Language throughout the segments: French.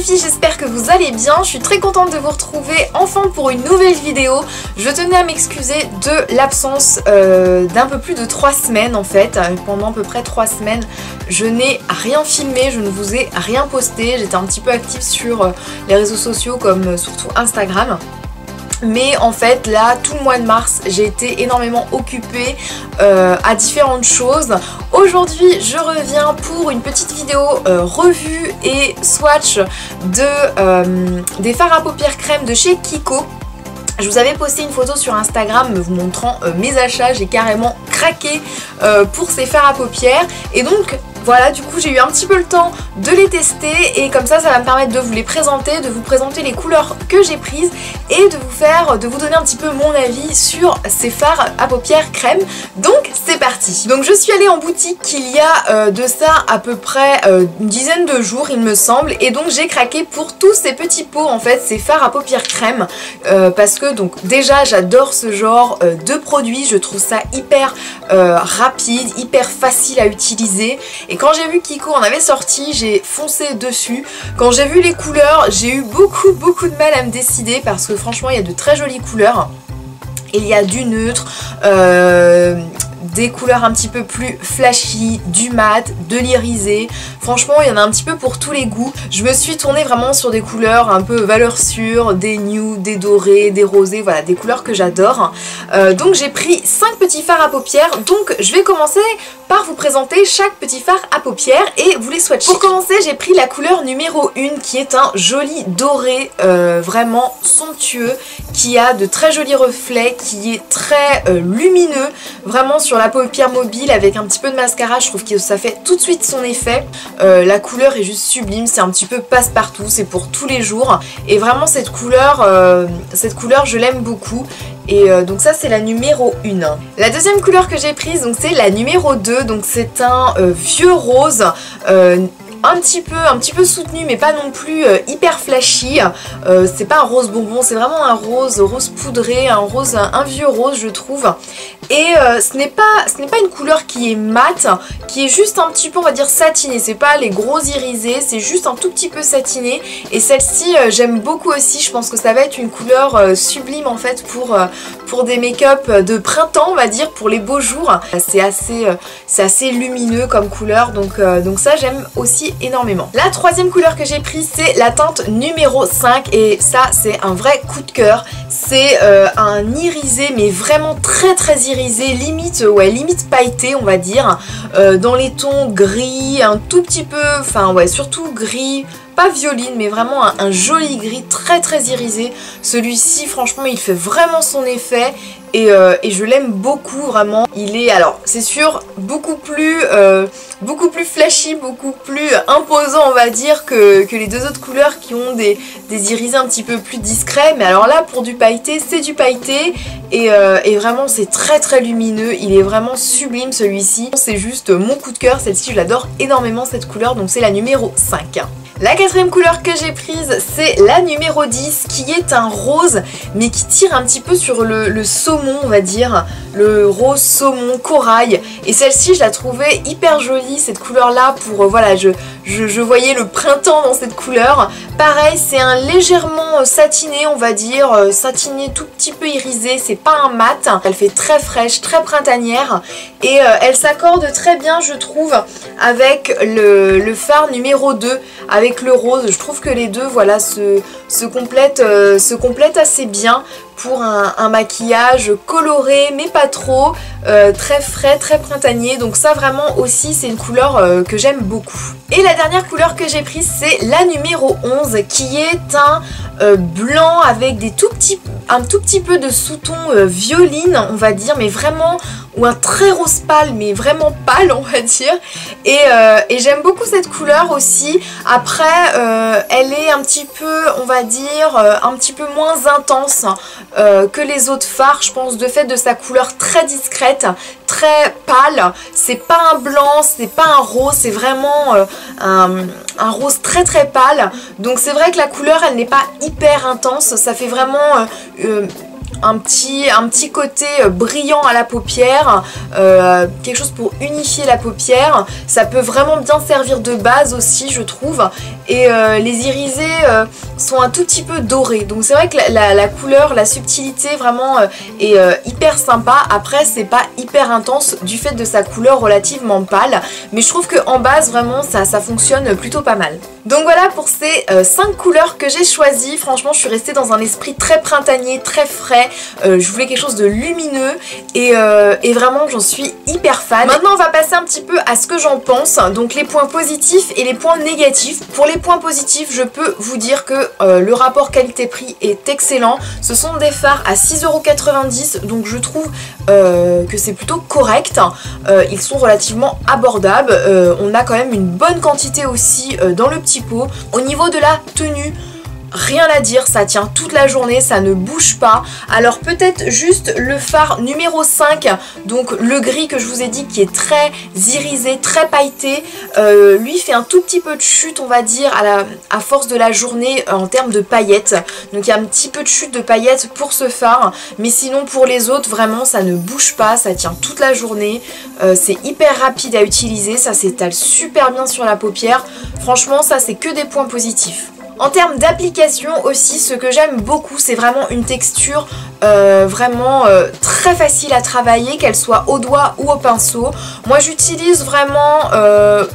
les filles, j'espère que vous allez bien. Je suis très contente de vous retrouver enfin pour une nouvelle vidéo. Je tenais à m'excuser de l'absence d'un peu plus de 3 semaines en fait. Pendant à peu près 3 semaines, je n'ai rien filmé, je ne vous ai rien posté. J'étais un petit peu active sur les réseaux sociaux comme surtout Instagram. Mais en fait là tout le mois de mars j'ai été énormément occupée à différentes choses. Aujourd'hui je reviens pour une petite vidéo revue et swatch des fards à paupières crème de chez Kiko. Je vous avais posté une photo sur Instagram vous montrant mes achats, j'ai carrément craqué pour ces fards à paupières et donc voilà, du coup j'ai eu un petit peu le temps de les tester et comme ça va me permettre de vous les présenter, de vous présenter les couleurs que j'ai prises et de vous donner un petit peu mon avis sur ces fards à paupières crème. Donc c'est parti. Donc je suis allée en boutique il y a de ça à peu près une dizaine de jours il me semble, et donc j'ai craqué pour tous ces petits pots en fait, ces fards à paupières crème parce que donc déjà j'adore ce genre de produit, je trouve ça hyper rapide, hyper facile à utiliser. Et quand j'ai vu Kiko en avait sorti, j'ai foncé dessus. Quand j'ai vu les couleurs, j'ai eu beaucoup de mal à me décider parce que franchement il y a de très jolies couleurs. Il y a du neutre, des couleurs un petit peu plus flashy, du mat, de l'irisé. Franchement il y en a un petit peu pour tous les goûts. Je me suis tournée vraiment sur des couleurs un peu valeur sûre, des nude, des dorés, des rosés, voilà, des couleurs que j'adore. Donc j'ai pris 5 petits fards à paupières. Donc je vais commencer par vous présenter chaque petit fard à paupières et vous les swatcher. Pour commencer j'ai pris la couleur numéro 1 qui est un joli doré vraiment somptueux, qui a de très jolis reflets, qui est très lumineux, vraiment sur la paupière mobile avec un petit peu de mascara. Je trouve que ça fait tout de suite son effet. La couleur est juste sublime, c'est un petit peu passe-partout, c'est pour tous les jours et vraiment cette couleur je l'aime beaucoup. Et donc ça c'est la numéro 1. La deuxième couleur que j'ai prise donc c'est la numéro 2, donc c'est un vieux rose un petit peu soutenu mais pas non plus hyper flashy. C'est pas un rose bonbon, c'est vraiment un rose poudré, un vieux rose je trouve. Et ce n'est pas une couleur qui est mate, qui est juste un petit peu on va dire satinée, c'est pas les gros irisés, c'est juste un tout petit peu satiné. Et celle-ci j'aime beaucoup aussi, je pense que ça va être une couleur sublime en fait pour des make-up de printemps on va dire, pour les beaux jours. C'est assez lumineux comme couleur, donc ça j'aime aussi énormément. La troisième couleur que j'ai prise c'est la teinte numéro 5 et ça c'est un vrai coup de cœur. C'est un irisé mais vraiment très irisé, limite pailleté on va dire, dans les tons gris, un tout petit peu, enfin ouais surtout gris, pas violine mais vraiment un joli gris très irisé. Celui-ci franchement il fait vraiment son effet et je l'aime beaucoup vraiment. Il est alors c'est sûr beaucoup plus flashy, beaucoup plus imposant on va dire que les deux autres couleurs qui ont des irisés un petit peu plus discrets, mais alors là pour du pailleté c'est du pailleté et vraiment c'est très lumineux, il est vraiment sublime celui-ci. C'est juste mon coup de cœur, celle-ci je l'adore énormément cette couleur, donc c'est la numéro 5. La quatrième couleur que j'ai prise c'est la numéro 10 qui est un rose mais qui tire un petit peu sur le saumon on va dire, le rose saumon corail, et celle-ci je la trouvais hyper jolie cette couleur là pour voilà je voyais le printemps dans cette couleur. Pareil c'est un légèrement satiné on va dire, satiné tout petit peu irisé, c'est pas un mat, elle fait très fraîche, très printanière et elle s'accorde très bien je trouve avec le fard numéro 2 avec le rose. Je trouve que les deux voilà se complètent assez bien pour un maquillage coloré mais pas trop, très frais, très printanier, donc ça vraiment aussi c'est une couleur que j'aime beaucoup. Et la dernière couleur que j'ai prise c'est la numéro 11 qui est un blanc avec un tout petit peu de sous-ton violine on va dire, mais vraiment, ou un très rose pâle mais vraiment pâle on va dire, et j'aime beaucoup cette couleur aussi. Après elle est un petit peu on va dire un petit peu moins intense que les autres fards, je pense, de fait de sa couleur très discrète, très pâle. C'est pas un blanc, c'est pas un rose, c'est vraiment un rose très pâle. Donc c'est vrai que la couleur elle n'est pas hyper intense, ça fait vraiment un petit côté brillant à la paupière, quelque chose pour unifier la paupière. Ça peut vraiment bien servir de base aussi je trouve, et les irisés sont un tout petit peu dorés. Donc c'est vrai que la couleur, la subtilité vraiment est hyper sympa. Après c'est pas hyper intense du fait de sa couleur relativement pâle, mais je trouve qu'en base vraiment ça fonctionne plutôt pas mal. Donc voilà pour ces 5 couleurs que j'ai choisies. Franchement je suis restée dans un esprit très printanier, très frais. Je voulais quelque chose de lumineux et vraiment j'en suis hyper fan. Maintenant on va passer un petit peu à ce que j'en pense. Donc les points positifs et les points négatifs. Pour les points positifs je peux vous dire que le rapport qualité-prix est excellent. Ce sont des fards à 6,90 €, donc je trouve que c'est plutôt correct. Ils sont relativement abordables. On a quand même une bonne quantité aussi dans le petit pot. Au niveau de la tenue, rien à dire, ça tient toute la journée, ça ne bouge pas. Alors peut-être juste le fard numéro 5, donc le gris que je vous ai dit qui est très irisé, très pailleté, lui fait un tout petit peu de chute on va dire à force de la journée en termes de paillettes. Donc il y a un petit peu de chute de paillettes pour ce fard, mais sinon pour les autres vraiment ça ne bouge pas, ça tient toute la journée. C'est hyper rapide à utiliser, ça s'étale super bien sur la paupière. Franchement ça c'est que des points positifs. En termes d'application aussi, ce que j'aime beaucoup, c'est vraiment une texture vraiment très facile à travailler, qu'elle soit au doigt ou au pinceau. Moi j'utilise vraiment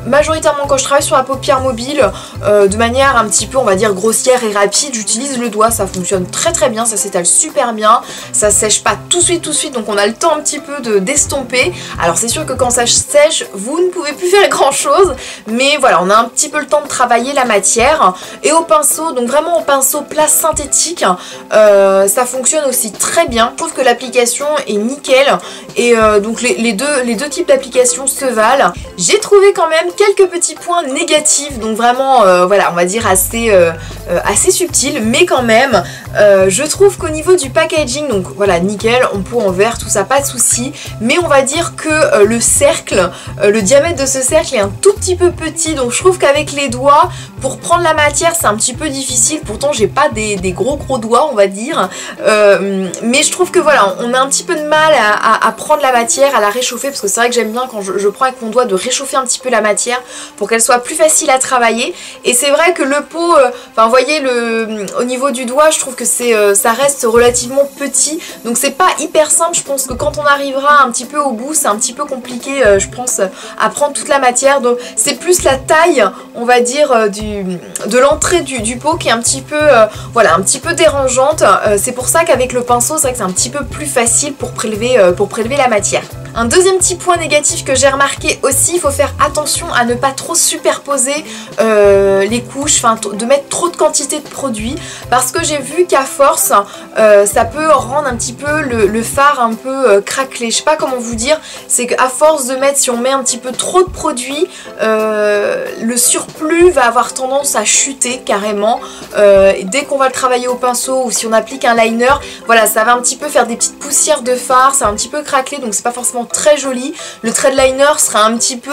majoritairement quand je travaille sur la paupière mobile de manière un petit peu on va dire grossière et rapide, j'utilise le doigt, ça fonctionne très très bien, ça s'étale super bien, ça sèche pas tout de suite donc on a le temps un petit peu d'estomper. Alors c'est sûr que quand ça sèche vous ne pouvez plus faire grand chose, mais voilà on a un petit peu le temps de travailler la matière. Et au pinceau, donc vraiment au pinceau plat synthétique, ça fonctionne aussi très bien. Je trouve que l'application est nickel et donc les deux types d'applications se valent. J'ai trouvé quand même quelques petits points négatifs, donc vraiment voilà on va dire assez subtil, mais quand même je trouve qu'au niveau du packaging, donc voilà nickel, en pot en verre, tout ça pas de souci, mais on va dire que le cercle, le diamètre de ce cercle est un tout petit peu petit, donc je trouve qu'avec les doigts pour prendre la matière c'est un petit peu difficile. Pourtant j'ai pas des gros doigts on va dire, mais je trouve que voilà on a un petit peu de mal à prendre la matière, à la réchauffer, parce que c'est vrai que j'aime bien quand je prends avec mon doigt de réchauffer un petit peu la matière pour qu'elle soit plus facile à travailler. Et c'est vrai que le pot, enfin vous voyez au niveau du doigt je trouve que ça reste relativement petit, donc c'est pas hyper simple. Je pense que quand on arrivera un petit peu au bout c'est un petit peu compliqué je pense à prendre toute la matière, donc c'est plus la taille on va dire de l'entrée du pot qui est un petit peu voilà un petit peu dérangeante. C'est pour ça qu'avec le pinceau c'est vrai que c'est un petit peu plus facile pour prélever la matière. Un deuxième petit point négatif que j'ai remarqué aussi, il faut faire attention à ne pas trop superposer les couches, enfin de mettre trop de quantité de produit, parce que j'ai vu qu'à force ça peut rendre un petit peu le fard un peu craquelé. Je sais pas comment vous dire, c'est qu'à force de mettre, si on met un petit peu trop de produits, le surplus va avoir tendance à chuter carrément. Dès qu'on va le travailler au pinceau ou si on applique un liner, voilà ça va un petit peu faire des petites poussières de fard, ça va un petit peu craqueler, donc c'est pas forcément très joli. Le trait de liner sera un petit peu,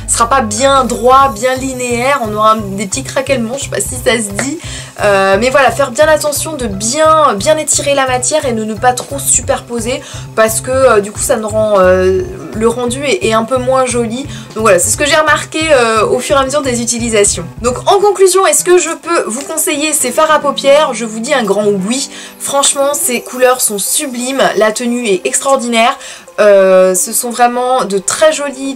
sera pas bien droit, bien linéaire, on aura des petits craquements, je sais pas si ça se dit, mais voilà, faire bien attention de bien étirer la matière et de ne pas trop superposer, parce que du coup ça nous rend le rendu est un peu moins joli. Donc voilà, c'est ce que j'ai remarqué au fur et à mesure des utilisations. Donc en conclusion, est-ce que je peux vous conseiller ces fards à paupières? Je vous dis un grand oui. Franchement, ces couleurs sont sublimes, la tenue est extraordinaire. Ce sont vraiment de très jolis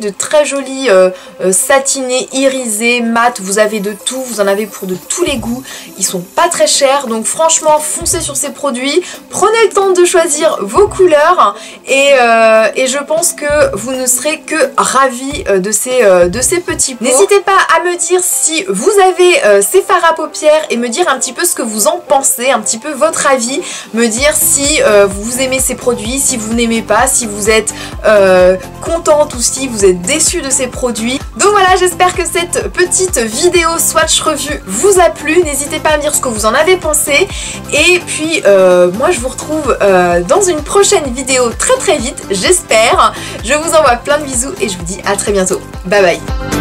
satinés, irisés, mat, vous avez de tout, vous en avez pour de tous les goûts, ils sont pas très chers, donc franchement foncez sur ces produits, prenez le temps de choisir vos couleurs et je pense que vous ne serez que ravis de ces petits pots. N'hésitez pas à me dire si vous avez ces fards à paupières et me dire un petit peu ce que vous en pensez, un petit peu votre avis, me dire si vous aimez ces produits, si vous n'aimez pas, si vous êtes contente ou si vous êtes déçue de ces produits. Donc voilà, j'espère que cette petite vidéo swatch revue vous a plu. N'hésitez pas à me dire ce que vous en avez pensé. Et puis moi je vous retrouve dans une prochaine vidéo très vite, j'espère. Je vous envoie plein de bisous et je vous dis à très bientôt. Bye bye.